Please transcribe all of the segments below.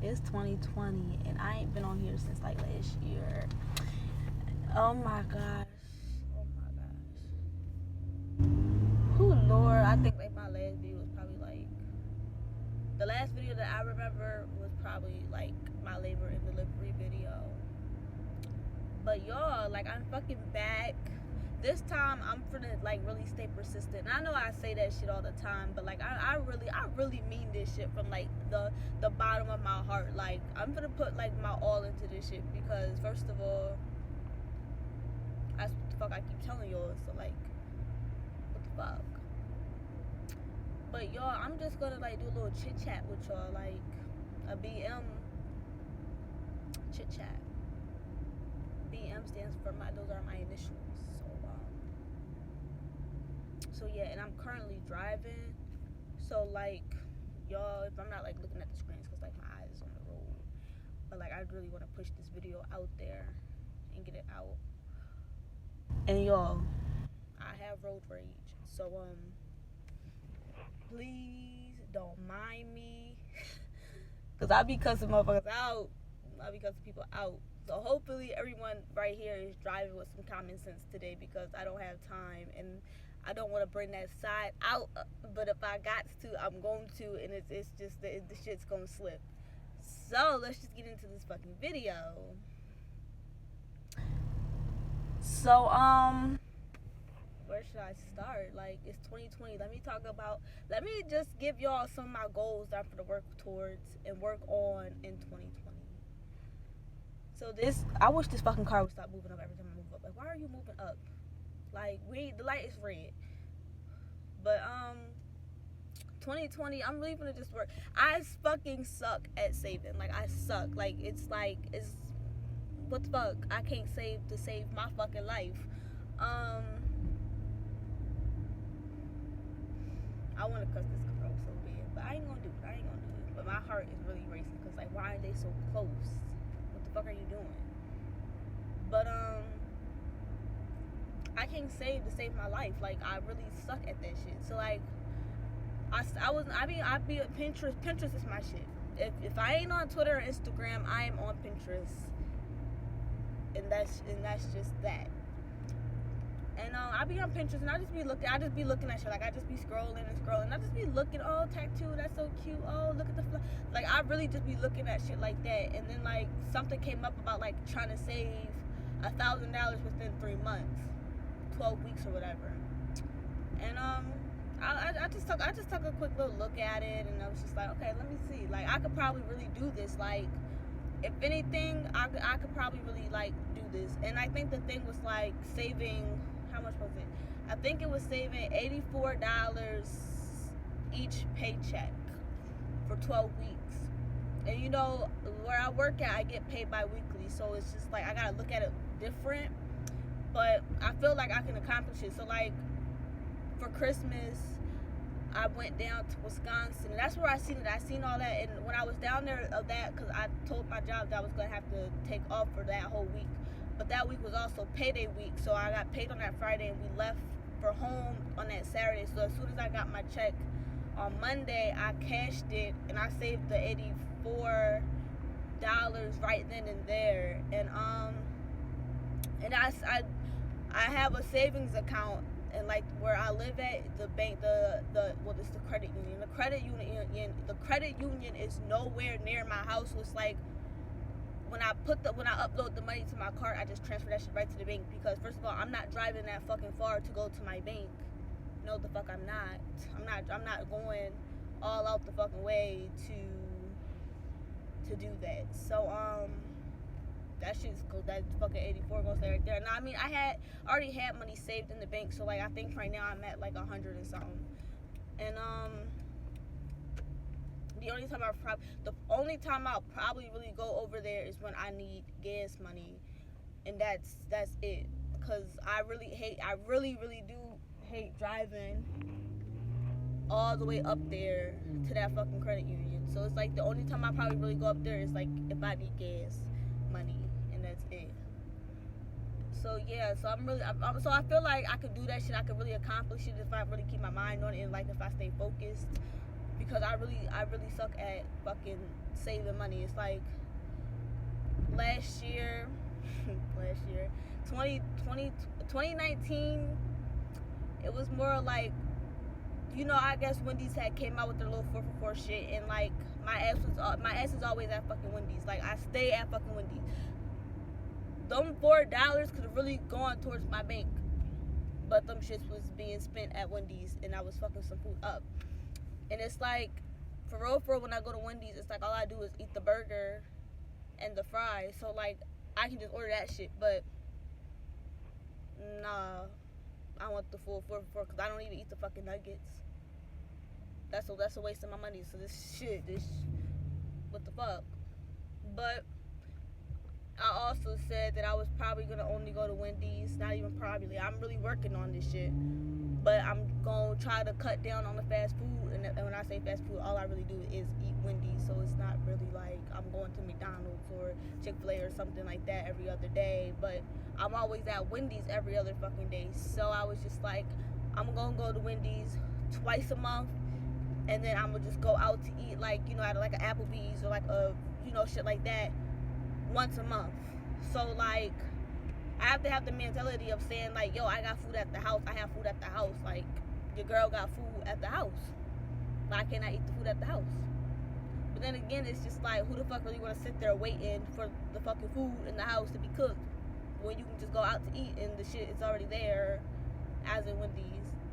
It's 2020 and I ain't been on here since like last year. Oh my gosh. Oh my gosh. Oh Lord, I think like my last video was probably like the last video that I remember was probably like my labor and delivery video. But y'all, like I'm fucking back. This time I'm finna like really stay persistent. And I know I say that shit all the time, but like I really mean this shit from like the bottom of my heart. Like I'm gonna put like my all into this shit because first of all, that's what the fuck I keep telling y'all. So like, what the fuck? But y'all, I'm just gonna like do a little chit chat with y'all, like a BM chit chat. BM stands for those are my initials. So yeah, and I'm currently driving. So like, y'all, if I'm not like looking at the screens, cause like my eyes is on the road. But like, I really want to push this video out there and get it out. And y'all, I have road rage. So please don't mind me, cause I be cussing motherfuckers out. I be cussing people out. So hopefully everyone right here is driving with some common sense today, because I don't have time and I don't want to bring that side out, but if I got to, I'm going to, and it's just the shit's gonna slip. So let's just get into this fucking video. So where should I start? Like, it's 2020. Let me just give y'all some of my goals that I'm gonna work towards and work on in 2020. So I wish this fucking car would stop moving up every time I move up. Like, why are you moving up? Like, the light is red. But 2020, I'm really gonna just work. I fucking suck at saving. Like, I suck. Like it's what the fuck? I can't save to save my fucking life. I want to cuss this girl so bad, but I ain't gonna do it. But my heart is really racing because like, why are they so close? What the fuck are you doing? But I can't save to save my life. Like, I really suck at that shit. So like, I be a Pinterest. Pinterest is my shit. If I ain't on Twitter or Instagram, I am on Pinterest, and that's just that. And I be on Pinterest and I just be looking at shit. Like, I just be scrolling. I just be looking, oh, tattoo, that's so cute. Oh, look at the like, I really just be looking at shit like that. And then like, something came up about like trying to save $1,000 within 3 months, 12 weeks or whatever. And I just took a quick little look at it, and I was just like, okay, let me see. Like, I could probably really do this. Like, if anything, I could probably really like do this. And I think the thing was like saving, how much was it? I think it was saving $84 each paycheck for 12 weeks. And you know, where I work at, I get paid bi-weekly, so it's just like, I gotta look at it different. But I feel like I can accomplish it. So like, for Christmas, I went down to Wisconsin, and that's where I seen it. I seen all that, and when I was down there of that, because I told my job that I was going to have to take off for that whole week. But that week was also payday week, so I got paid on that Friday, and we left for home on that Saturday. So as soon as I got my check on Monday, I cashed it, and I saved the $84 right then and there. And I have a savings account. And like, where I live at, the bank, it's the credit union. The credit union is nowhere near my house. So it's like, when I upload the money to my card, I just transfer that shit right to the bank, because first of all, I'm not driving that fucking far to go to my bank. No, the fuck I'm not. I'm not going all out the fucking way to do that. So that shit's cool. That fucking 84 gonna stay right there. Now, I mean, I already had money saved in the bank, so like, I think right now I'm at like 100 and something. And the only time I'll probably really go over there is when I need gas money, and that's it. Cause I really do hate driving all the way up there to that fucking credit union. So it's like, the only time I probably really go up there is like if I need gas money, and that's it. So yeah, so so I feel like I could do that shit. I could really accomplish it if I really keep my mind on it, and like if I stay focused. because I really suck at fucking saving money. It's like last year 2019, it was more like, you know, I guess Wendy's had came out with their little 4 for 4 shit, and like my ass is always at fucking Wendy's. Like I stay at fucking Wendy's. Them $4 could have really gone towards my bank, but them shits was being spent at Wendy's, and I was fucking some food up. And it's like, for real, when I go to Wendy's, it's like all I do is eat the burger and the fries. So like I can just order that shit, but nah, I want the full 4 for 4 because I don't even eat the fucking nuggets. That's a waste of my money. So this what the fuck? But I also said that I was probably gonna only go to Wendy's. Not even probably. I'm really working on this shit. But I'm gonna try to cut down on the fast food. And when I say fast food, all I really do is eat Wendy's. So it's not really like I'm going to McDonald's or Chick-fil-A or something like that every other day. But I'm always at Wendy's every other fucking day. So I was just like, I'm gonna go to Wendy's twice a month. And then I'm gonna just go out to eat, like, you know, at like an Applebee's or like a, you know, shit like that once a month. So like I have to have the mentality of saying like, yo, I got food at the house. I have food at the house. Like, your girl got food at the house. Why can't I eat the food at the house? But then again, it's just like, who the fuck really want to sit there waiting for the fucking food in the house to be cooked when you can just go out to eat and the shit is already there, as in Wendy's.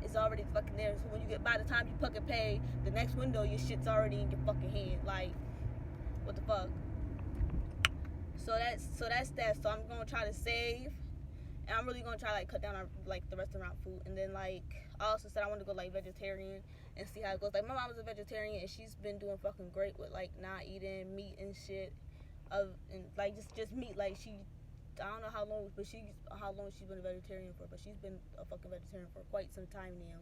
It's already fucking there. So when you get, by the time you fucking pay the next window, your shit's already in your fucking hand. Like, what the fuck? So that's that. So I'm gonna try to save, and I'm really gonna try like cut down on like the restaurant food. And then like I also said I want to go like vegetarian and see how it goes. Like my mom is a vegetarian and she's been doing fucking great with like not eating meat and shit, and like just meat. Like I don't know how long she's been a vegetarian for, but she's been a fucking vegetarian for quite some time now.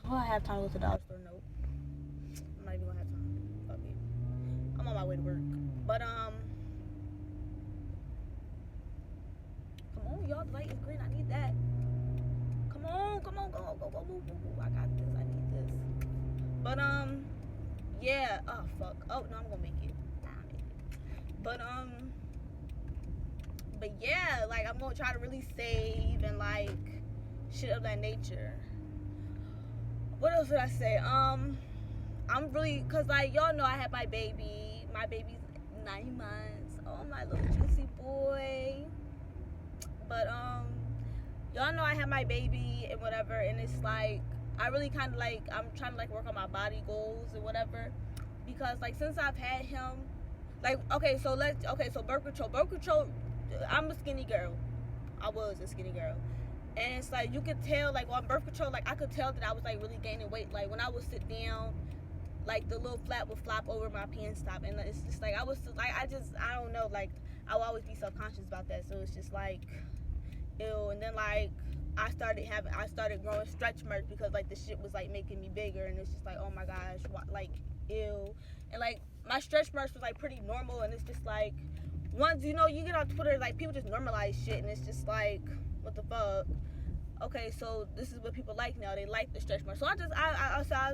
Will I have time to go to the dollar store? Nope. I'm not even gonna have time. Fuck it. I'm on my way to work. But come on, y'all, the light is green. I need that. Come on, go, move. I got this. I need this. But yeah. Oh fuck. Oh no, I'm gonna make it. But yeah, like I'm gonna try to really save and like shit of that nature. What else would I say? I'm really, cause like y'all know I had my baby. My baby's 9 months. Oh, my little juicy boy. But y'all know I had my baby and whatever, and it's like I really kind of like, I'm trying to like work on my body goals and whatever, because like since I've had him, like so birth control. I'm a skinny girl. I was a skinny girl. And it's like, you could tell, like, on birth control, like, I could tell that I was, like, really gaining weight. Like, when I would sit down, like, the little flap would flop over my pants top. And it's just, like, I don't know, like, I would always be self-conscious about that. So it's just, like, ew. And then, like, I started growing stretch marks because, like, the shit was, like, making me bigger. And it's just, like, oh, my gosh, like, ew. And, like, my stretch marks was, like, pretty normal. And it's just, like, once, you know, you get on Twitter, like, people just normalize shit, and it's just like, what the fuck? Okay, so this is what people like now. They like the stretch marks. So I was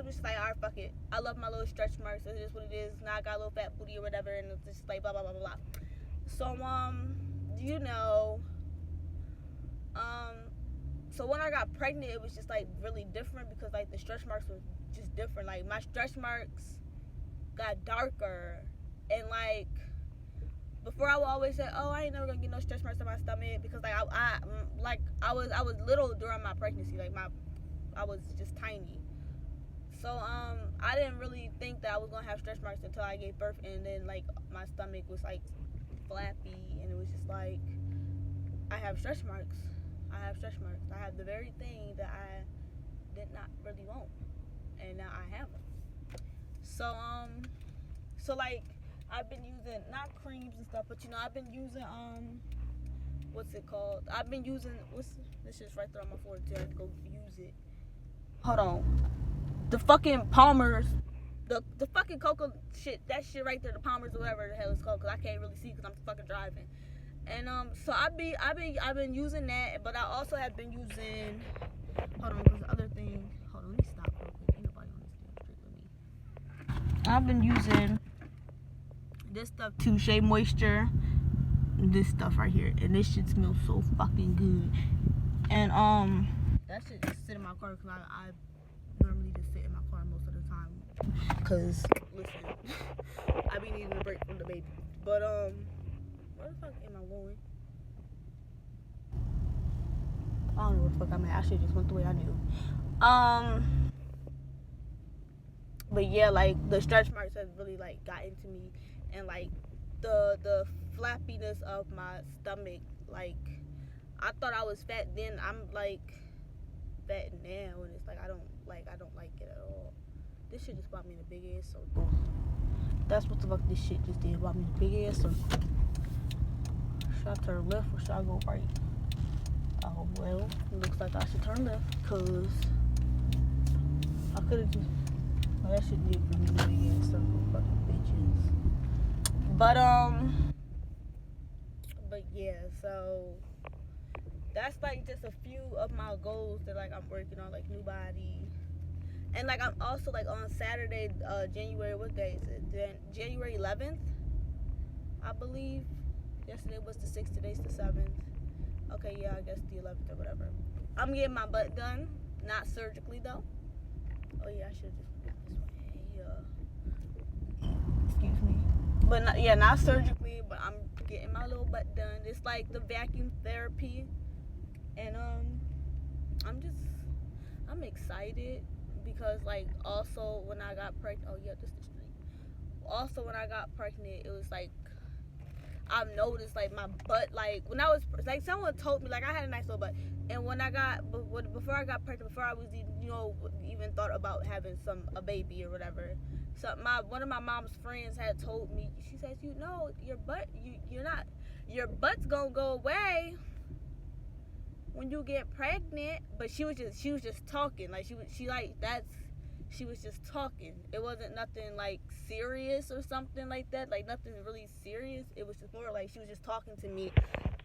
just like, all right, fuck it. I love my little stretch marks. It is what it is. Now I got a little fat booty or whatever, and it's just like blah, blah, blah, blah, blah. So, you know, so when I got pregnant, it was just, like, really different because, like, the stretch marks were just different. Like, my stretch marks got darker, and, like, before I would always say, oh, I ain't never gonna get no stretch marks on my stomach because like I was little during my pregnancy, like I was just tiny. So I didn't really think that I was gonna have stretch marks until I gave birth, and then like my stomach was like flappy, and it was just like I have stretch marks. I have the very thing that I did not really want, and now I have them. So like, I've been using, not creams and stuff, but, you know, I've been using, what's it called? I've been using, this shit's right there on my forehead, too. I have to go use it. Hold on. The fucking Palmer's, the fucking cocoa shit, that shit right there, the Palmer's or whatever the hell it's called, because I can't really see because I'm fucking driving. And, so I've been using that, but I also have been using, hold on, because the other thing, hold on, let me stop real quick. Ain't nobody on this damn street with me. I've been using this stuff too, Shea Moisture. This stuff right here, and this shit smells so fucking good. And that shit just sit in my car because I normally just sit in my car most of the time. Cause listen, I be needing a break from the baby. But where the fuck am I going? I don't know where the fuck I'm at. I should just went the way I knew. But yeah, like the stretch marks have really like got into me, and like the flappiness of my stomach. Like I thought I was fat then. I'm like fat now, and it's like I don't like it at all. This shit just brought me in a big ass circle. That's what the fuck this shit just did. Brought me in a big ass circle. Should I turn left or should I go right? Oh well, it looks like I should turn left, cause I could have just. Well, that shit did bring me in a big ass circle, fucking bitches. But yeah, so that's like just a few of my goals that like I'm working on, like new body. And like I'm also like on Saturday, January, what day is it? January 11th, I believe. Yesterday was the 6th, today's the 7th. Okay, yeah, I guess the 11th or whatever. I'm getting my butt done, not surgically though. Oh yeah, I should just went this way. Excuse me. But not surgically, but I'm getting my little butt done. It's like the vacuum therapy. And I'm excited because like also when I got pregnant, oh yeah, this is the street. Also when I got pregnant, it was like I've noticed like my butt, like when I was like someone told me like I had a nice little butt, and when I got before I got pregnant, before I was even thought about having a baby or whatever, so one of my mom's friends had told me, she says, you know, your butt's gonna go away when you get pregnant. But she was just talking, like she was just talking. It wasn't nothing like serious or something like that, like nothing really serious. It was just more like she was just talking to me,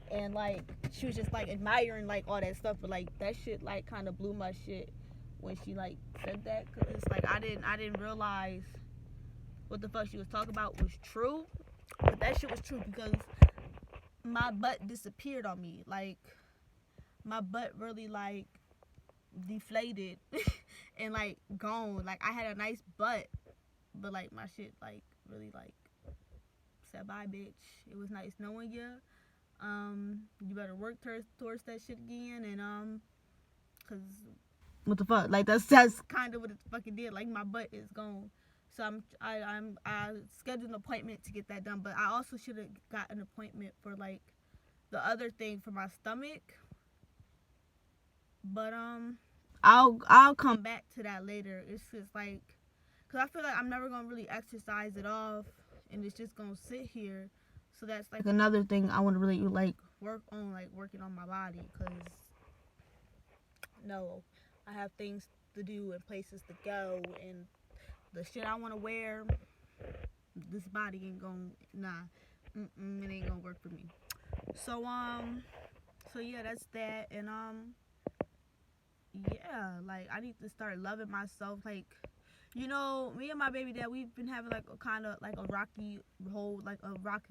and like she was just like admiring like all that stuff. But like that shit like kind of blew my shit when she like said that, because it's like I didn't realize what the fuck she was talking about was true. But that shit was true because my butt disappeared on me. Like my butt really like deflated and like gone. Like I had a nice butt, but like my shit like really like said bye, bitch. It was nice knowing you. You better work towards that shit again, and cause what the fuck? Like that's kind of what it fucking did. Like my butt is gone. So I scheduled an appointment to get that done, but I also should have got an appointment for like the other thing for my stomach. But I'll come back to that later. It's just like, cause I feel like I'm never gonna really exercise it off, and it's just gonna sit here. So that's like another thing I want to really like work on, like working on my body. Cause no, I have things to do and places to go, and the shit I want to wear, this body ain't gonna, it ain't gonna work for me. So yeah, that's that. And yeah, like I need to start loving myself. Like, you know, me and my baby dad, we've been having like a kind of like a rocky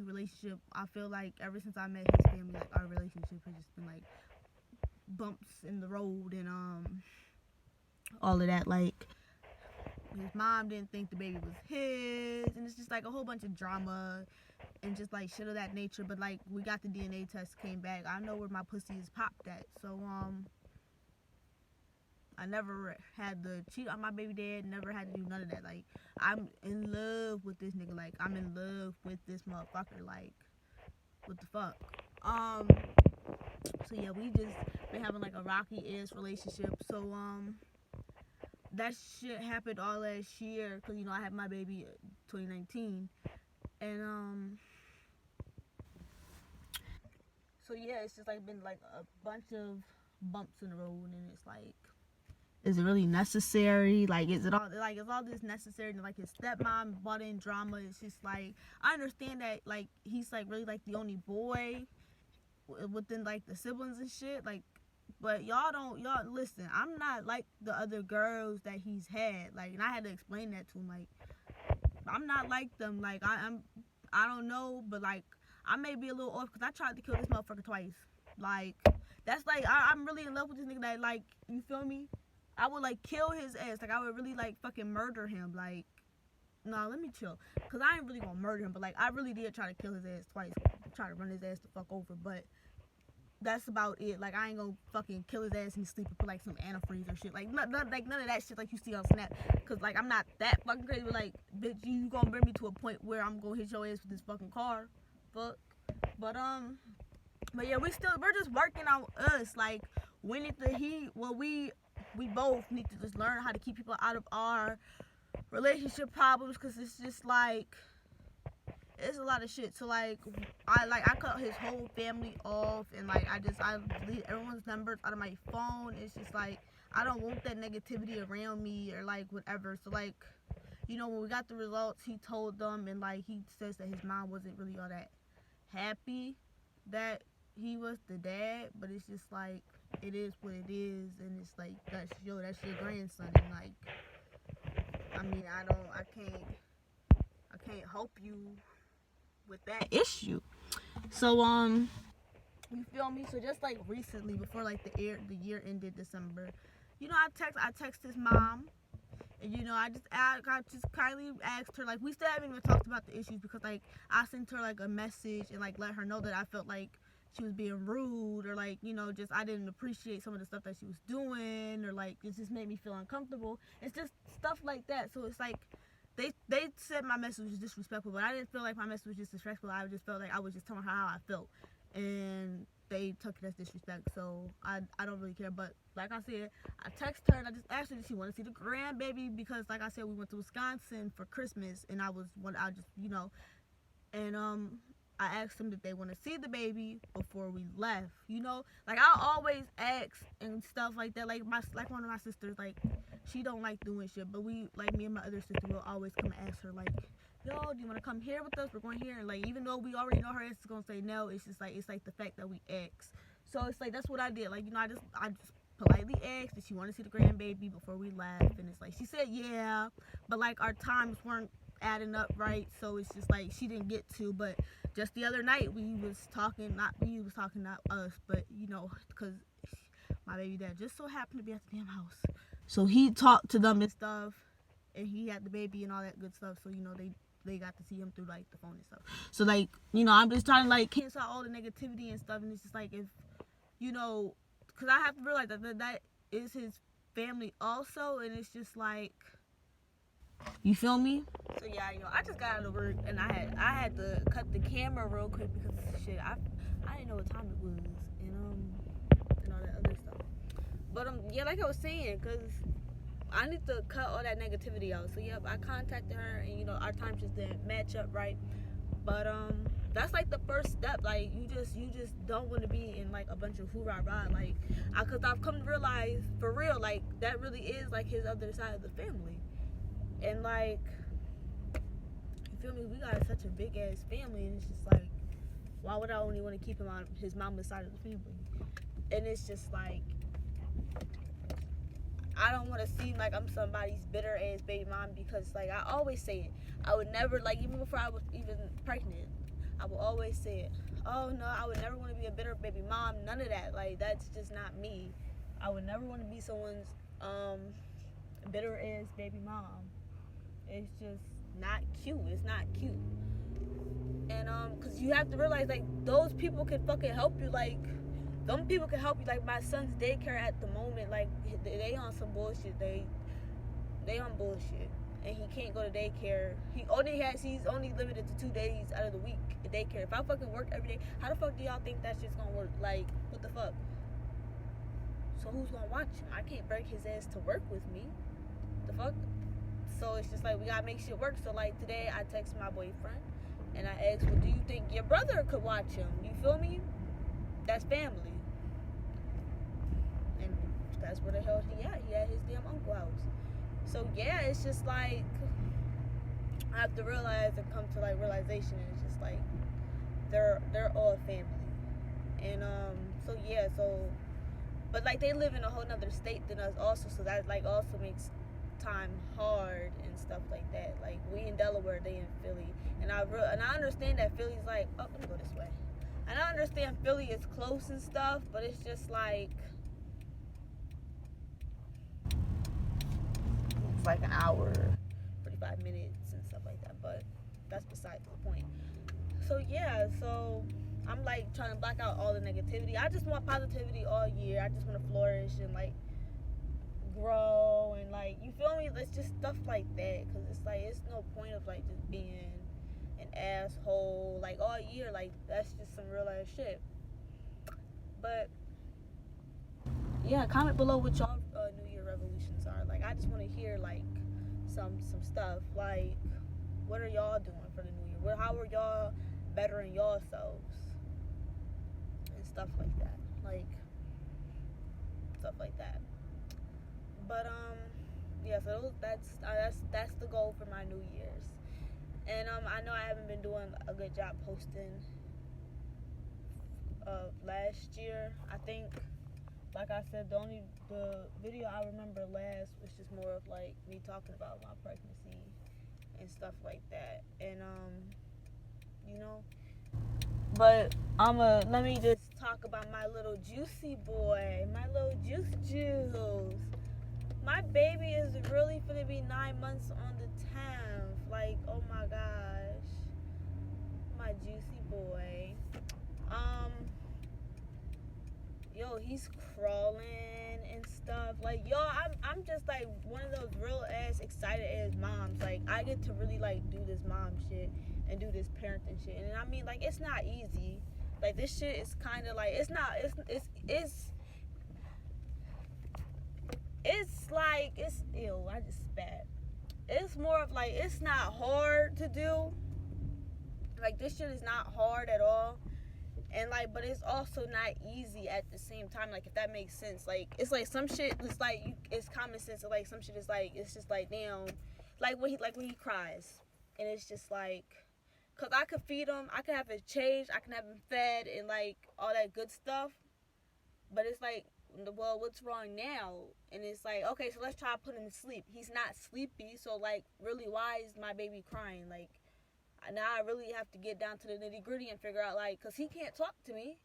relationship. I feel like ever since I met his family, like our relationship has just been like bumps in the road, and all of that. Like his mom didn't think the baby was his, and it's just like a whole bunch of drama and just like shit of that nature. But like we got the DNA test, came back. I know where my pussy is popped at. So I never had to cheat on my baby dad, never had to do none of that. Like, I'm in love with this nigga. Like, I'm in love with this motherfucker. Like, what the fuck? So yeah, we just been having like a rocky-ass relationship. So, that shit happened all last year, because, you know, I had my baby 2019. And, so yeah, it's just like been like a bunch of bumps in the road, and it's like, is it really necessary? Like, is all this necessary? And like his stepmom brought in drama. It's just like, I understand that like he's like really like the only boy within like the siblings and shit. Like, but y'all listen. I'm not like the other girls that he's had. Like, and I had to explain that to him. Like, I'm not like them. Like, I don't know, but like, I may be a little off because I tried to kill this motherfucker twice. Like, that's like, I'm really in love with this nigga that, like, you feel me? I would, like, kill his ass. Like, I would really, like, fucking murder him. Like, no, let me chill. Because I ain't really gonna murder him, but, like, I really did try to kill his ass twice. Try to run his ass the fuck over, but that's about it. Like, I ain't gonna fucking kill his ass in his sleep and put, like, some antifreeze or shit. Like, none of that shit like you see on Snap. Because, like, I'm not that fucking crazy, but, like, bitch, you gonna bring me to a point where I'm gonna hit your ass with this fucking car. Fuck. But yeah, we're just working on us. Like, we need to we both need to just learn how to keep people out of our relationship problems, because it's just like, it's a lot of shit. So like I cut his whole family off, and like I delete everyone's numbers out of my phone. It's just like, I don't want that negativity around me or like whatever. So like, you know, when we got the results, he told them, and like he says that his mom wasn't really all that happy that he was the dad, but it's just like, it is what it is, and it's like, that's your grandson, and like, I mean, I can't help you with that issue. So you feel me? So just like recently, before like the year ended December, you know, I text his mom, and you know, I just kindly asked her, like, we still haven't even talked about the issues, because like I sent her like a message and like let her know that I felt like she was being rude, or like, you know, just I didn't appreciate some of the stuff that she was doing, or like it just made me feel uncomfortable. It's just stuff like that. So it's like, they said my message was disrespectful, but I didn't feel like my message was disrespectful. I just felt like I was just telling her how I felt, and they took it as disrespect. So I don't really care. But like I said, I texted her and I just asked her if she wanted to see the grandbaby, because like I said, we went to Wisconsin for Christmas, and I just, you know, and I asked them if they want to see the baby before we left. You know, like I always ask and stuff like that. Like one of my sisters, like, she don't like doing shit, but we, like, me and my other sister will always come and ask her, like, yo, do you want to come here with us? We're going here. And like, even though we already know her ass is gonna say no, it's just like, it's like the fact that we asked. So it's like, that's what I did. Like, you know, I just politely asked if she wanted to see the grandbaby before we left, and it's like, she said yeah, but like our times weren't adding up right, so it's just like she didn't get to. But just the other night we was talking, not us, but you know, because my baby dad just so happened to be at the damn house, so he talked to them and stuff, and he had the baby and all that good stuff, so you know, they got to see him through like the phone and stuff. So like, you know, I'm just trying to like cancel out all the negativity and stuff, and it's just like, if, you know, because I have to realize that is his family also, and it's just like, you feel me? So yeah, you know, I just got out of work, and I had to cut the camera real quick because shit, I didn't know what time it was, and all that other stuff. But yeah, like I was saying, cause I need to cut all that negativity out. So yep, I contacted her, and you know, our time just didn't match up right. But that's like the first step. Like, you just don't want to be in like a bunch of hoorah rah. Like, cause I've come to realize, for real, like, that really is like his other side of the family. And like, you feel me? We got such a big ass family, and it's just like, why would I only want to keep him on his mama's side of the family? And it's just like, I don't want to seem like I'm somebody's bitter ass baby mom, because like I always say it. I would never, like, even before I was even pregnant, I would always say it. Oh no, I would never want to be a bitter baby mom. None of that. Like, that's just not me. I would never want to be someone's bitter ass baby mom. It's just not cute. It's not cute. And cause you have to realize, like, those people can fucking help you. Like, them people can help you. Like, my son's daycare at the moment, like, they on some bullshit. They on bullshit, and he can't go to daycare. He's only limited to 2 days out of the week at daycare. If I fucking work every day, how the fuck do y'all think that shit's gonna work? Like, what the fuck? So who's gonna watch him? I can't break his ass to work with me. The fuck? So it's just like, we gotta make shit work. So like, today I texted my boyfriend, and I asked, well, do you think your brother could watch him? You feel me? That's family. And that's where the hell he at. He at his damn uncle's house. So yeah, it's just like, I have to realize and come to like realization, and it's just like, they're all family. And so yeah, but like, they live in a whole nother state than us also, so that like also makes time hard and stuff like that. Like, we in Delaware, nowhere. They in Philly, and I understand that Philly's like, oh, let me go this way. And I understand Philly is close and stuff, but it's just like, it's like an hour, 45 minutes and stuff like that. But that's besides the point. So yeah, so I'm like trying to block out all the negativity. I just want positivity all year. I just want to flourish and like grow and like, you feel me? It's just stuff like that, because it's like, it's no point of like just being an asshole like all year. Like, that's just some real ass shit. But yeah, comment below what y'all New Year resolutions are. Like, I just want to hear like some stuff. Like, what are y'all doing for the New Year? How are y'all bettering yourselves and stuff like that? Like, stuff like that. But yeah, so that's the goal for my New Year's. And I know I haven't been doing a good job posting last year. I think, like I said, the video I remember last was just more of like me talking about my pregnancy and stuff like that. And you know, but let me just talk about my little juicy boy, my little juice. My baby is really gonna be 9 months on the 10th. Like, oh my gosh, my juicy boy. Yo, he's crawling and stuff. Like, yo, I'm just like one of those real ass excited ass moms. Like, I get to really like do this mom shit and do this parenting shit. And I mean, like, it's not easy. Like, this shit is kind of like, it's like, ew, I just spat. It's more of like, it's not hard to do. Like, this shit is not hard at all. And like, but it's also not easy at the same time. Like, if that makes sense. Like, it's like some shit is like, it's common sense. And like some shit is like, it's just like, damn. Like when he cries, and it's just like, cause I could feed him, I can have him changed, I can have him fed, and like all that good stuff. But it's like, well, what's wrong now? And it's like, okay, so let's try to put him to sleep. He's not sleepy, so like, really, why is my baby crying? Like, now I really have to get down to the nitty gritty and figure out, like, cause he can't talk to me.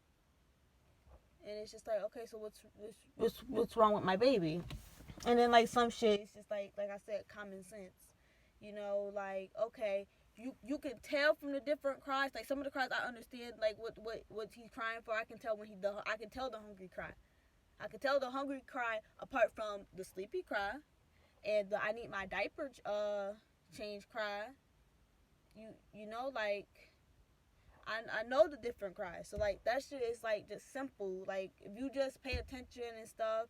And it's just like, okay, so what's wrong with my baby? And then like some shit, it's just like I said, common sense. You know, like, okay, you can tell from the different cries. Like, some of the cries I understand, like what he's crying for. I can tell I can tell the hungry cry. I can tell the hungry cry apart from the sleepy cry, and the I need my diaper change cry. You know, like, I know the different cries. So like, that shit is like just simple. Like, if you just pay attention and stuff,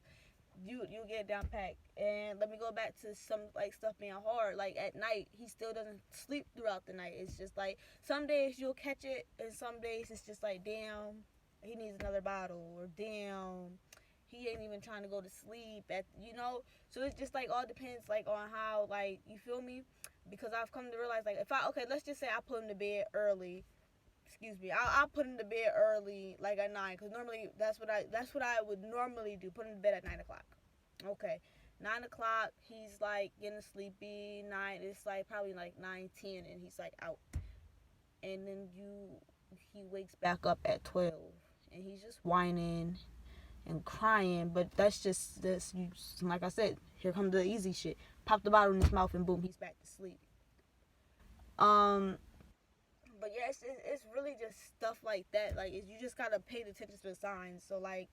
you get down packed. And let me go back to some like stuff being hard. Like, at night, he still doesn't sleep throughout the night. It's just like, some days you'll catch it, and some days it's just like, damn, he needs another bottle, or damn, he ain't even trying to go to sleep you know. So it's just like, all depends like on how, like, you feel me? Because I've come to realize, like, okay, let's just say I put him to bed early. Excuse me, I'll put him to bed early, like at 9, because normally that's what I would normally do. Put him to bed at 9 o'clock. Okay, 9 o'clock, he's like getting sleepy. It's like probably like 9:10, and he's like out. And then he wakes back up at 12, and he's just whining and crying. But that's just this. Like I said, here comes the easy shit. Pop the bottle in his mouth, and boom, he's back to sleep. But yeah, it's really just stuff like that. Like, you just gotta pay attention to the signs. So like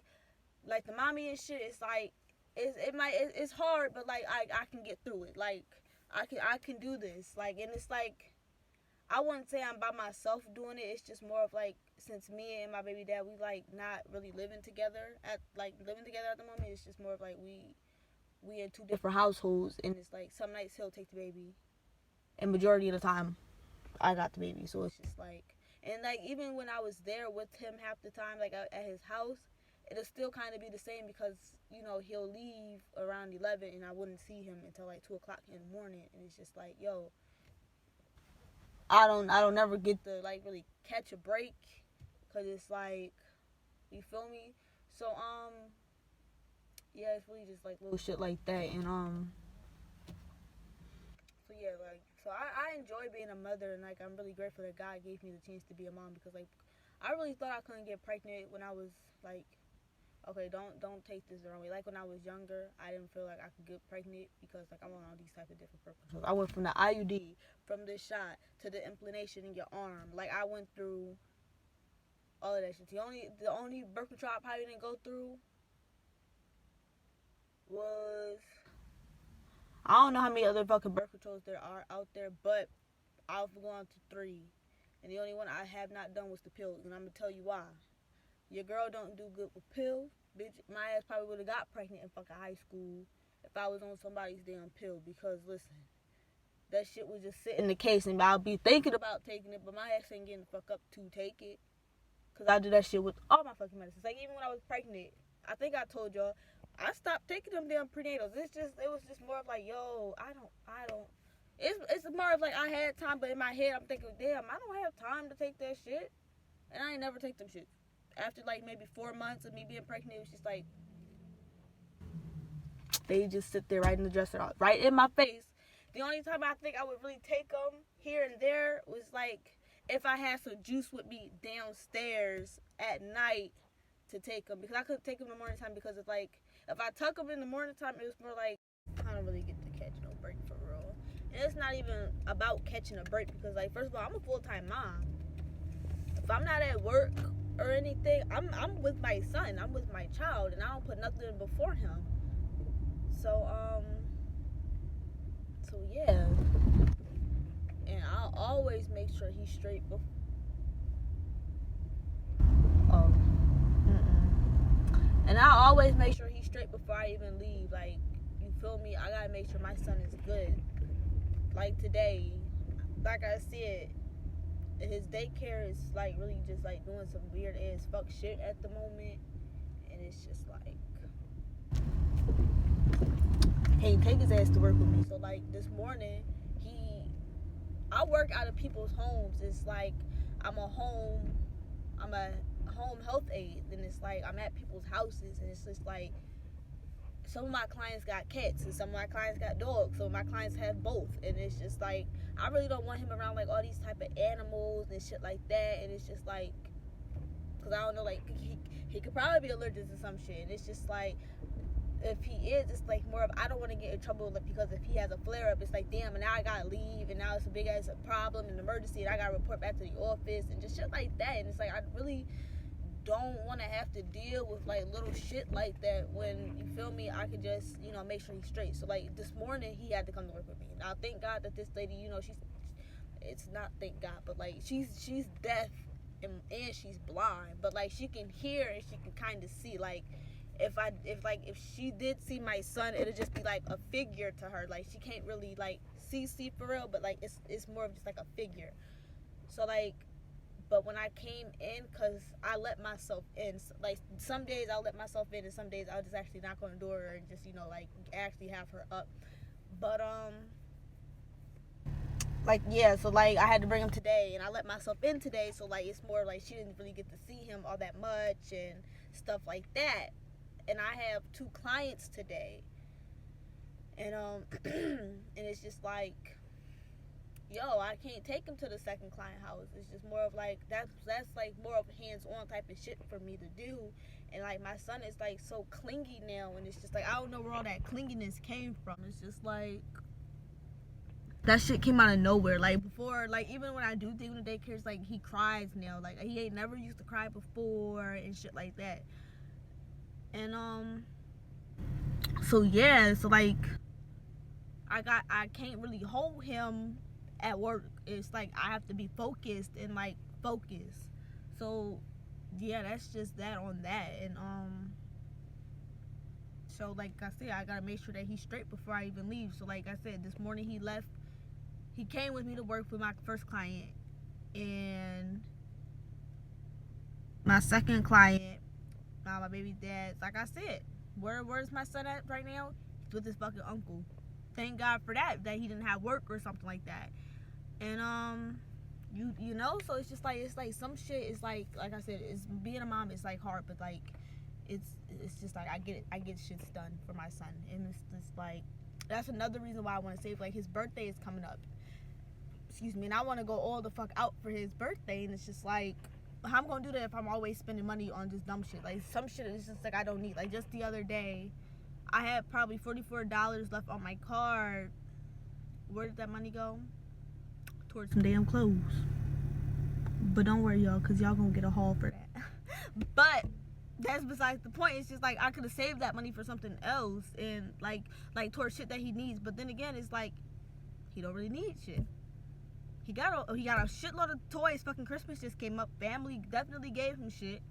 the mommy and shit, it's like, it's hard, but like I can get through it. Like, I can do this. Like, and it's like, I wouldn't say I'm by myself doing it. It's just more of like, since me and my baby dad, we like not really living together at the moment. It's just more of like, we in two different households, and it's like, some nights he'll take the baby, and majority of the time I got the baby. So it's just like, and like, even when I was there with him half the time, like at his house, it'll still kind of be the same, because, you know, he'll leave around 11, and I wouldn't see him until like 2 o'clock in the morning. And it's just like, yo, I don't never get to like really catch a break, because it's like, you feel me? So yeah, it's really just like little shit like that. And so yeah, yeah, like, so I enjoy being a mother, and like I'm really grateful that God gave me the chance to be a mom, because like I really thought I couldn't get pregnant when I was like, okay, don't take this the wrong way. Like when I was younger, I didn't feel like I could get pregnant because like I'm on all these type of different birth controls. I went from the IUD, from the shot to the implantation in your arm. Like I went through all of that shit. The only birth control I probably didn't go through was, I don't know how many other fucking birth controls there are out there, but I've gone to 3, and the only one I have not done was the pills, and I'm gonna tell you why. Your girl don't do good with pills, bitch. My ass probably would have got pregnant in fucking high school if I was on somebody's damn pill. Because listen, that shit was just sitting in the case, and I'll be thinking about taking it, but my ass ain't getting the fuck up to take it. Cause I do that shit with all my fucking medicines. Like even when I was pregnant, I think I told y'all, I stopped taking them damn prenatals. It was just more of like, yo, I don't. It's more of like I had time, but in my head I'm thinking, damn, I don't have time to take that shit, and I ain't never take them shit. After like maybe 4 months of me being pregnant, it was just like they just sit there right in the dresser, right in my face. The only time I think I would really take them here and there was like if I had some juice with me downstairs at night to take them, because I couldn't take them in the morning time, because it's like if I took them in the morning time, it was more like I don't really get to catch no break for real. And it's not even about catching a break, because like first of all, I'm a full-time mom. If I'm not at work or anything, I'm with my son, I'm with my child, and I don't put nothing before him. So yeah, and I'll always make sure he's straight before. And I'll always make sure he's straight before I even leave. Like, you feel me? I gotta make sure my son is good. Like today, like I said, his daycare is like really just like doing some weird ass fuck shit at the moment, and it's just like, hey, take his ass to work with me. So like this morning, I work out of people's homes. It's like I'm a home health aide, and it's like I'm at people's houses, and it's just like some of my clients got cats and some of my clients got dogs, so my clients have both, and it's just like I really don't want him around like all these type of animals and shit like that, and it's just like, because I don't know, like he could probably be allergic to some shit, and it's just like if he is, it's like more of I don't want to get in trouble, like, because if he has a flare up, it's like damn, and now I gotta leave, and now it's a big ass problem, an emergency, and I gotta report back to the office and just shit like that, and it's like I really don't want to have to deal with like little shit like that when, you feel me, I could just, you know, make sure he's straight. So like this morning he had to come to work with me. Now thank God that this lady, you know, it's not thank God, but like she's deaf and she's blind, but like she can hear and she can kind of see. Like if she did see my son, it'll just be like a figure to her. Like she can't really like see for real, but like it's more of just like a figure. So like, but when I came in, because I let myself in, like some days I'll let myself in and some days I'll just actually knock on the door and just, you know, like actually have her up. But like yeah, so like I had to bring him today and I let myself in today, so like it's more like she didn't really get to see him all that much and stuff like that. And I have 2 clients today, and and it's just like, yo, I can't take him to the second client house. It's just more of like that's like more of hands-on type of shit for me to do. And like my son is like so clingy now, and it's just like I don't know where all that clinginess came from. It's just like that shit came out of nowhere. Like before, like even when I do things in the daycare, it's like he cries now. Like he ain't never used to cry before and shit like that. And so yeah, so like I can't really hold him at work. It's like I have to be focused and like focus. So yeah, that's just that on that. And so like I said, I gotta make sure that he's straight before I even leave. So like I said, this morning he came with me to work with my first client, and my second client, my baby dad's, like I said, where's my son at right now? He's with his fucking uncle. Thank God for that he didn't have work or something like that. And you know, so it's like some shit is like I said, it's being a mom is like hard, but like it's just like I get shit's done for my son, and it's just like That's another reason why I want to save. Like, his birthday is coming up. Excuse me. And I want to go all the fuck out for his birthday. And it's just like, how I'm going to do that if I'm always spending money on just dumb shit? Like, some shit is just like I don't need. Like, just the other day, I had probably $44 left on my card. Where did that money go? Towards some damn clothes. But don't worry, y'all, because y'all going to get a haul for that. But that's besides the point. It's just like I could have saved that money for something else and like towards shit that he needs. But then again, it's like he don't really need shit. He got a shitload of toys. Fucking Christmas just came up. Family definitely gave him shit.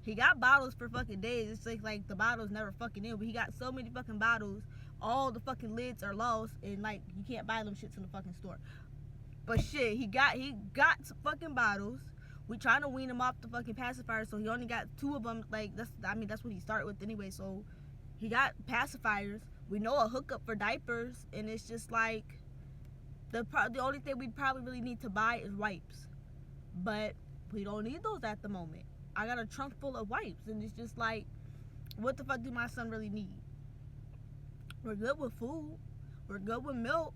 He got bottles for fucking days. It's like the bottles never fucking in. But he got so many fucking bottles. All the fucking lids are lost and like you can't buy them shits in the fucking store. But shit, he got some fucking bottles. We trying to wean him off the fucking pacifier, so he only got 2 of them. Like that's what he started with anyway. So he got pacifiers. We know a hookup for diapers, and it's just like the only thing we probably really need to buy is wipes, but we don't need those at the moment. I got a trunk full of wipes, and it's just like, what the fuck do my son really need? We're good with food. We're good with milk.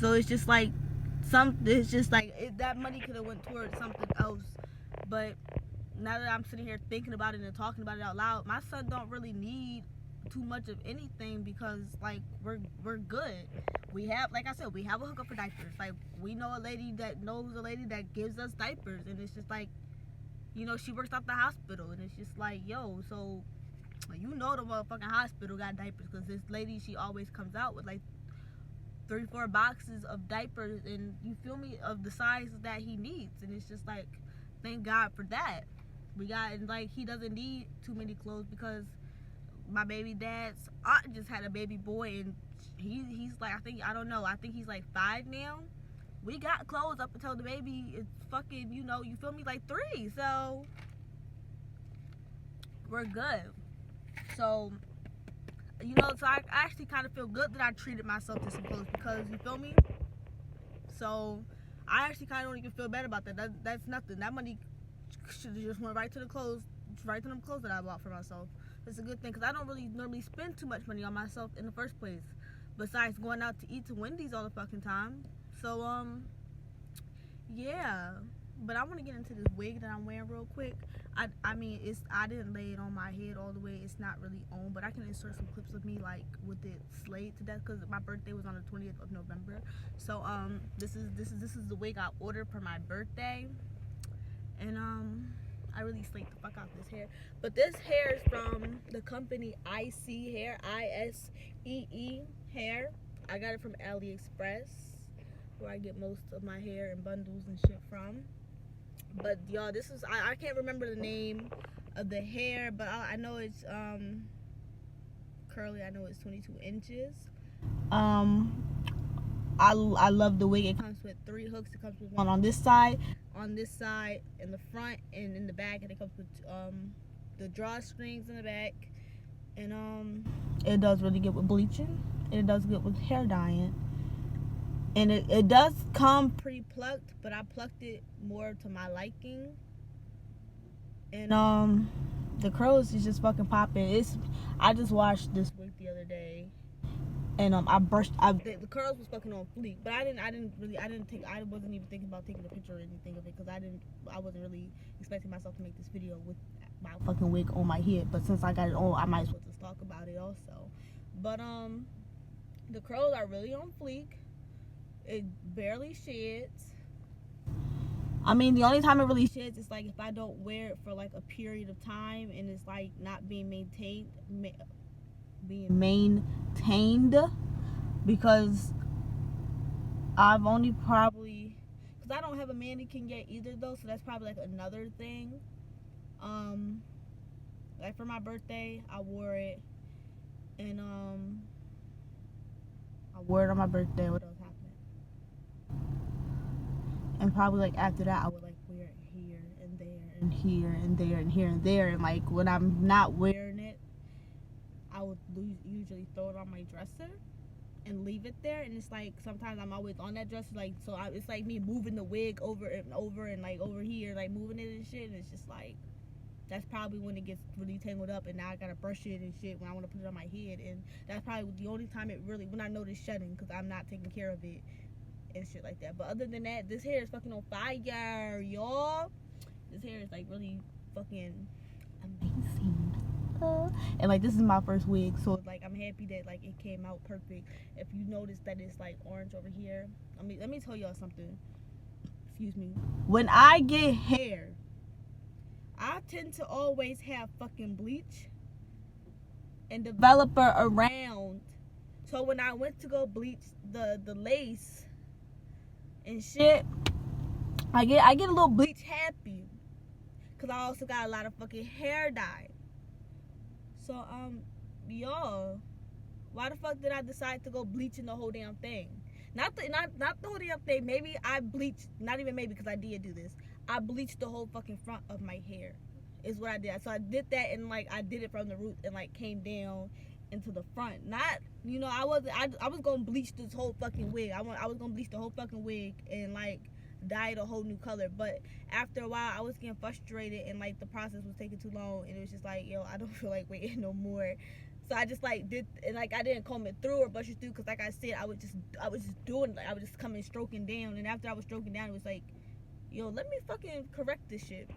So it's just like that money could have went towards something else. But now that I'm sitting here thinking about it and talking about it out loud, my son don't really need too much of anything because like we're good. We have, like I said, we have a hookup for diapers. Like we know a lady that knows a lady that gives us diapers, and it's just like, you know, she works at the hospital, and it's just like, yo, so you know the motherfucking hospital got diapers because this lady, she always comes out with like 3-4 boxes of diapers, and you feel me, of the size that he needs. And it's just like, thank God for that. We got, and like, he doesn't need too many clothes because my baby dad's aunt just had a baby boy, and he's like, I think he's like 5 now. We got clothes up until the baby is fucking, you know, you feel me, like 3. So we're good. So, you know, so I actually kind of feel good that I treated myself to some clothes because, you feel me? So I actually kind of don't even feel bad about that. That's nothing. That money should have just went right to them clothes that I bought for myself. It's a good thing because I don't really normally spend too much money on myself in the first place, besides going out to eat to Wendy's all the fucking time. So yeah. But I want to get into this wig that I'm wearing real quick. I mean, I didn't lay it on my head all the way. It's not really on, but I can insert some clips of me like with it slayed to death because my birthday was on the 20th of November. So this is the wig I ordered for my birthday, and I really slayed the fuck out this hair. But this hair is from the company iSee hair, ISEE hair. I got it from AliExpress, where I get most of my hair and bundles and shit from. But y'all, this is, I can't remember the name of the hair, but I know it's curly. I know it's 22 inches. I love the wig. It comes with 3 hooks. It comes with one on this side, in the front, and in the back, and it comes with the drawstrings in the back. And it does really good with bleaching, and it does good with hair dyeing. And it does come pre-plucked, but I plucked it more to my liking. And the curls is just fucking popping. I just washed this wig the other day, and the curls was fucking on fleek. But I wasn't even thinking about taking a picture or anything of it because I wasn't really expecting myself to make this video with my fucking wig on my head. But since I got it on, I might as well just talk about it also. But the curls are really on fleek. It barely sheds. I mean, the only time it really sheds is like if I don't wear it for like a period of time and it's like not being maintained, because I've only probably, because I don't have a mannequin yet either though, so that's probably like another thing. Like for my birthday, I wore it, and I wore it on my birthday. What else happened? And probably like after that I would like wear it here and there and here and there and here and there, and like when I'm not wearing it, I would usually throw it on my dresser and leave it there. And it's like sometimes I'm always on that dresser, like, so it's like me moving the wig over and over and like over here, like moving it and shit, and it's just like, that's probably when it gets really tangled up, and now I gotta brush it and shit when I want to put it on my head. And that's probably the only time it really, when I notice shedding, because I'm not taking care of it and shit like that. But other than that, this hair is fucking on fire, y'all. This hair is like really fucking amazing. And like, this is my first wig, so like I'm happy that like it came out perfect. If you notice that it's like orange over here, I mean, let me tell y'all something. Excuse me. When I get hair, I tend to always have fucking bleach and developer around. So when I went to go bleach the lace and shit, I get a little bleach happy, cause I also got a lot of fucking hair dye. So y'all, why the fuck did I decide to go bleaching the whole damn thing? Not the whole damn thing. Maybe I bleached, not even maybe, because I did do this. I bleached the whole fucking front of my hair, is what I did. So I did that, and like I did it from the root and like came down into the front. Not, you know, I was gonna bleach this whole fucking wig. I was gonna bleach the whole fucking wig and like dye it a whole new color. But after a while, I was getting frustrated, and like the process was taking too long, and it was just like, yo, I don't feel like waiting no more. So I just like did, and like I didn't comb it through or brush it through, because like I said, I was just doing, like I was just coming stroking down, and after I was stroking down, it was like, yo, let me fucking correct this shit.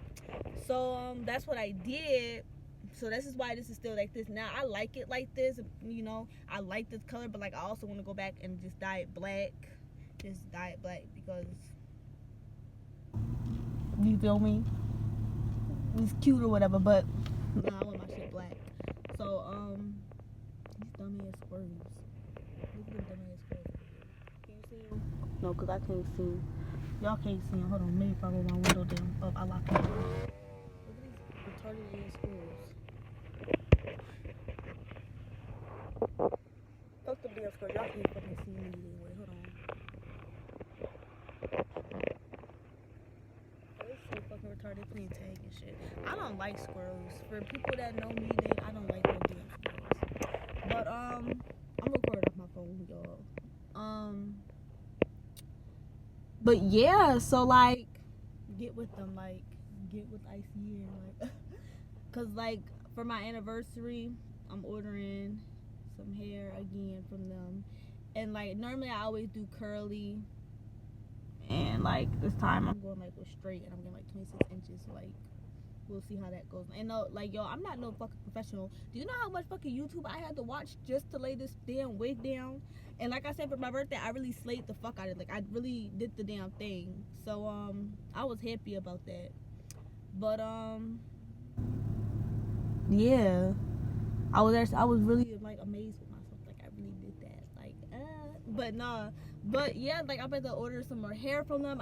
So that's what I did. So this is why this is still like this. Now I like it like this, you know, I like this color, but like I also want to go back and just dye it black. Just dye it black, because you feel me, it's cute or whatever, but no, I want my shit black. So these dumb ass squirrels. Look at them dumb ass squirrels. Can you see them? No, cause I can't see. Y'all can't see them. Hold on, maybe if I roll my window down. Oh, I locked it. Look at these retarded ass squirrels. Fuck them damn squirrels. Y'all can't fucking see me anyway. Hold on. They so fucking retarded, playing tag and shit. I don't like squirrels. For people that know me, I don't like no damn squirrels. But I'm recording off my phone, y'all. But yeah, so like, get with them, like, get with iSee, and like, cause like for my anniversary, I'm ordering some hair again from them, and like normally I always do curly, and like this time I'm going like with straight, and I'm getting like 26 inches, so like we'll see how that goes. And like, yo, I'm not no fucking professional. Do you know how much fucking YouTube I had to watch just to lay this damn wig down? And like I said, for my birthday, I really slayed the fuck out of it. Like, I really did the damn thing. So I was happy about that. But yeah, I was really like amazed with myself. Like, I really did that. Like, but nah. But yeah, like I'm about to order some more hair from them.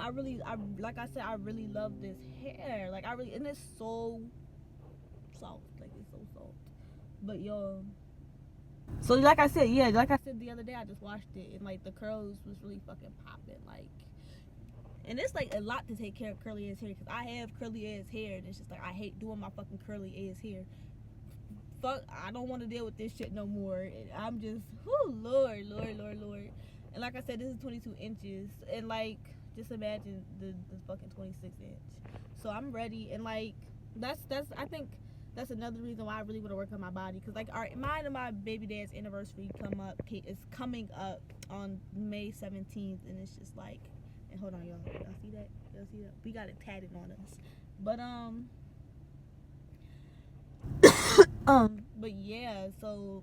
Like I said, I really love this hair. Like and it's so soft. Like, it's so soft. But yo, so like I said, yeah, like I said the other day, I just washed it, and like the curls was really fucking popping. Like, and it's like a lot to take care of curly ass hair, because I have curly ass hair, and it's just like I hate doing my fucking curly ass hair. Fuck, I don't want to deal with this shit no more. And I'm just, whoo, Lord. And like I said, this is 22 inches. And like, just imagine the fucking 26 inch. So I'm ready. And like, I think that's another reason why I really want to work on my body. Because like, mine and my baby dad's anniversary is coming up on May 17th. And it's just like, and hold on, y'all see that? We got it tatted on us. But yeah, so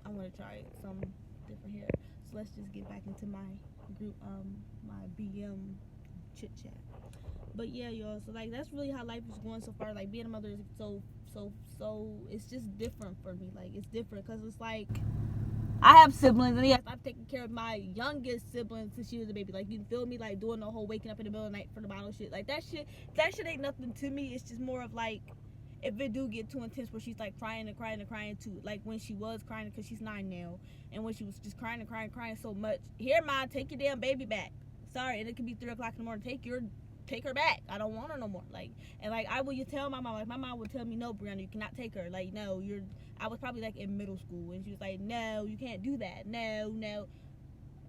I want to try some different hair. So let's just get back into my group, my BM Chitchat. But yeah, y'all, so like that's really how life is going so far. Like, being a mother is so it's just different for me. Like, it's different because it's like I have siblings, and yes, I've taken care of my youngest sibling since she was a baby. Like, you feel me? Like, doing the whole waking up in the middle of the night for the bottle shit. Like, that shit ain't nothing to me. It's just more of like, if it do get too intense where she's like crying too, like when she was crying, because she's 9 now, and when she was just crying so much, here, Ma, take your damn baby back. Sorry, and it could be 3 o'clock in the morning. Take her back. I don't want her no more. Like, and like I would tell my mom, like my mom would tell me, no, Brianna, you cannot take her. Like, no, I was probably like in middle school, and she was like, no, you can't do that. No.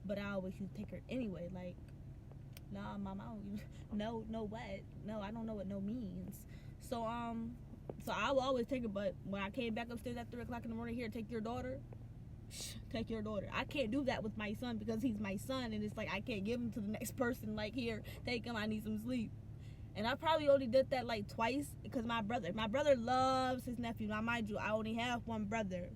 But I always used to take her anyway. Like, nah, mama, no, what? No, I don't know what no means. So I will always take it, but when I came back upstairs at 3 o'clock in the morning, here, take your daughter. Take your daughter. I can't do that with my son because he's my son, and it's like I can't give him to the next person. Like, here, take him. I need some sleep. And I probably only did that like twice because my brother loves his nephew. Now, mind you, I only have one brother,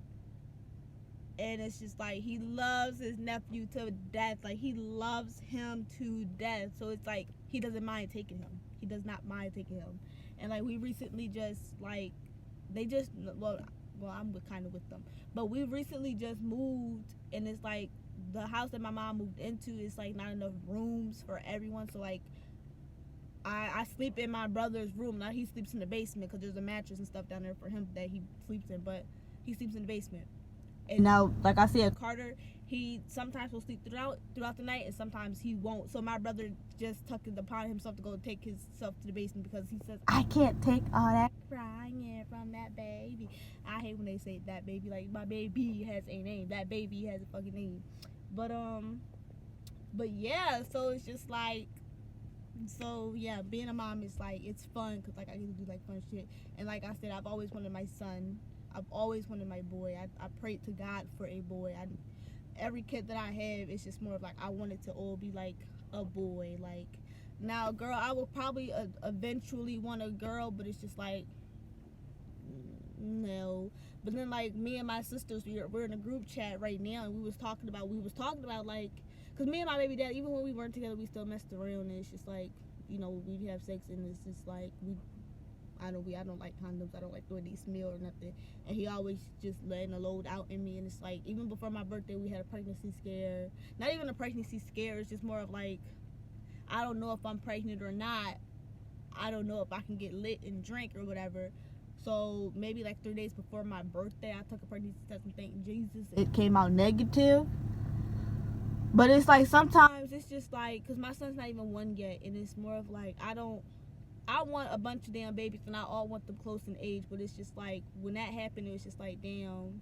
and it's just like he loves his nephew to death. Like, he loves him to death. So it's like he doesn't mind taking him. He does not mind taking him. And like we recently just like they just well I'm kind of with them, but we recently just moved, and it's like the house that my mom moved into is like not enough rooms for everyone. So like I sleep in my brother's room. Now he sleeps in the basement because there's a mattress and stuff down there for him that he sleeps in, but he sleeps in the basement. And now, like I said, Carter, he sometimes will sleep throughout the night, and sometimes he won't. So my brother just took it upon himself to go take himself to the basement because he says, I can't take all that crying from that baby. I hate when they say that baby. Like, my baby has a name. That baby has a fucking name. But yeah, so it's just like, so yeah, being a mom is like, it's fun because like I get to do like fun shit. And like I said, I've always wanted my son. I've always wanted my boy. I prayed to God for a boy. Every kid that I have, it's just more of like I want it to all be like a boy. Like, now, girl, I will probably eventually want a girl, but it's just like, no. But then like me and my sisters, we're in a group chat right now, and we was talking about like, because me and my baby dad, even when we weren't together, we still messed around, and it's just like, you know, we'd have sex, and it's just like I don't like condoms. I don't like doing these meal or nothing. And he always just letting a load out in me. And it's like, even before my birthday, we had a pregnancy scare. Not even a pregnancy scare. It's just more of like, I don't know if I'm pregnant or not. I don't know if I can get lit and drink or whatever. So maybe like 3 days before my birthday, I took a pregnancy test, and thank Jesus it came out negative. But it's like sometimes it's just like, because my son's not even one yet. And it's more of like, I want a bunch of damn babies, and I all want them close in age, but it's just like, when that happened, it was just like, damn,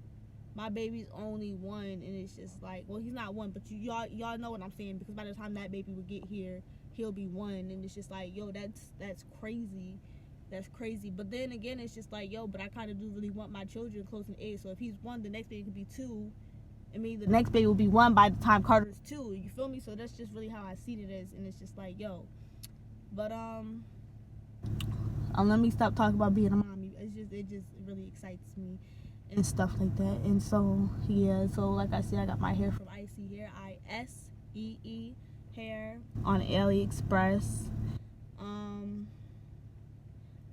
my baby's only one, and it's just like, well, he's not one, but y'all know what I'm saying, because by the time that baby would get here, he'll be one, and it's just like, yo, that's crazy. That's crazy. But then again, it's just like, yo, but I kind of do really want my children close in age, so if he's one, the next baby could be two. I mean, the next baby will be one by the time Carter's two, you feel me? So that's just really how I see it as, and it's just like, yo, but let me stop talking about being a mommy. It just really excites me and stuff like that. And so yeah, so like I said, I got my hair from iSee Hair, ISEE Hair, on AliExpress.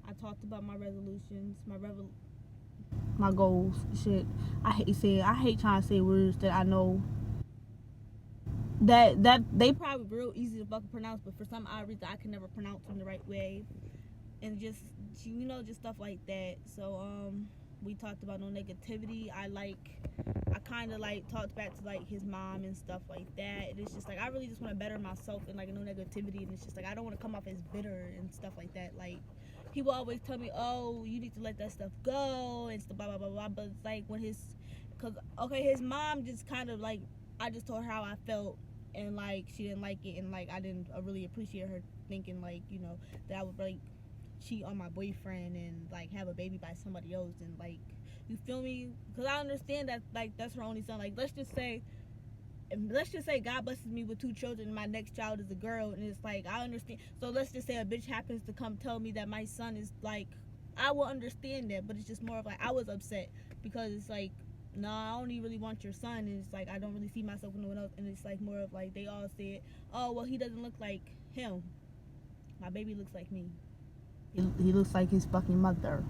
I talked about my resolutions, my goals. Shit, I hate trying to say words that I know that they probably real easy to fucking pronounce, but for some odd reason I can never pronounce them the right way. And just, you know, just stuff like that. So we talked about no negativity. I kind of like talked back to like his mom and stuff like that. And it's just like, I really just want to better myself, and like no negativity. And it's just like, I don't want to come off as bitter and stuff like that. Like, people always tell me, oh, you need to let that stuff go and stuff, blah blah blah blah. But it's like, when his mom just kind of like, I just told her how I felt, and like she didn't like it, and like I didn't really appreciate her thinking like, you know, that I would like cheat on my boyfriend and like have a baby by somebody else. And like, you feel me? Because I understand that like that's her only son. Like, let's just say God blesses me with 2 children, and my next child is a girl, and it's like, I understand. So let's just say a bitch happens to come tell me that my son is like, I will understand that. But it's just more of like, I was upset because it's like, no, I only really want your son, and it's like, I don't really see myself with no one else. And it's like more of like, they all said, oh, well, he doesn't look like him. My baby looks like me. He looks like his fucking mother.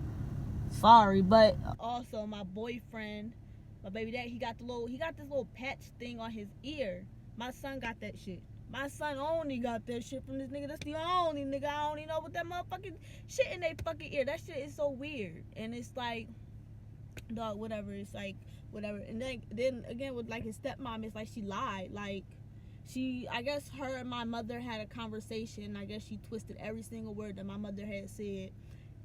Sorry, but also my boyfriend, my baby dad, he got this little patch thing on his ear. My son got that shit. My son only got that shit from this nigga. That's the only nigga I only know with that motherfucking shit in they fucking ear. That shit is so weird. And it's like, dog, whatever. It's like, whatever. And then again with like his stepmom, it's like she lied. Like, I guess her and my mother had a conversation. I guess she twisted every single word that my mother had said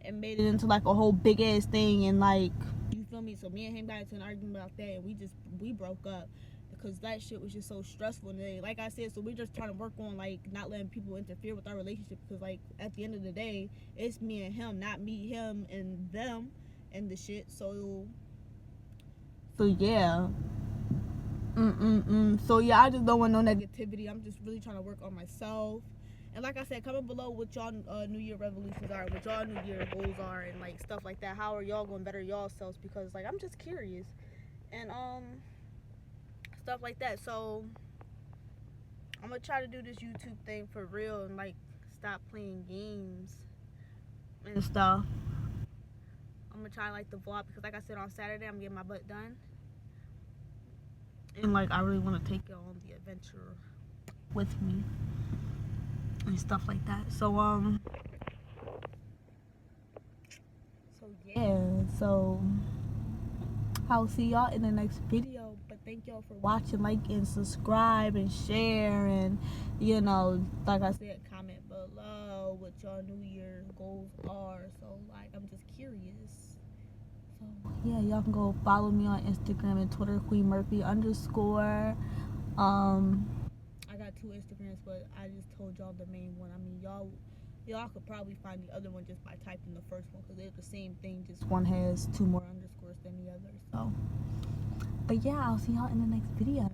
and made it into like a whole big ass thing. And like, you feel me? So me and him got into an argument about that, and we broke up because that shit was just so stressful. And like I said, so we're just trying to work on like not letting people interfere with our relationship, because like at the end of the day, it's me and him, not me, him, and them, and the shit. So yeah. So yeah, I just don't want no negativity. I'm just really trying to work on myself. And like I said, comment below what y'all New Year resolutions are, what y'all New Year goals are, and like stuff like that. How are y'all going to better y'all selves? Because like I'm just curious, and stuff like that. So I'm gonna try to do this YouTube thing for real and like stop playing games and stuff. I'm gonna try like the vlog, because like I said, on Saturday I'm getting my butt done, and like I really want to take you on the adventure with me and stuff like that. So yeah, so I'll see y'all in the next video. But thank y'all for watching, like and subscribe and share, and you know, like I said, comment below what y'all New Year goals are. So like I'm just curious. So yeah, y'all can go follow me on Instagram and Twitter, Queen_Murphy_. I got 2 Instagrams, but I just told y'all the main one. I mean, y'all could probably find the other one just by typing the first one, because they're the same thing, just one has 2 more underscores than the other. So but yeah, I'll see y'all in the next video.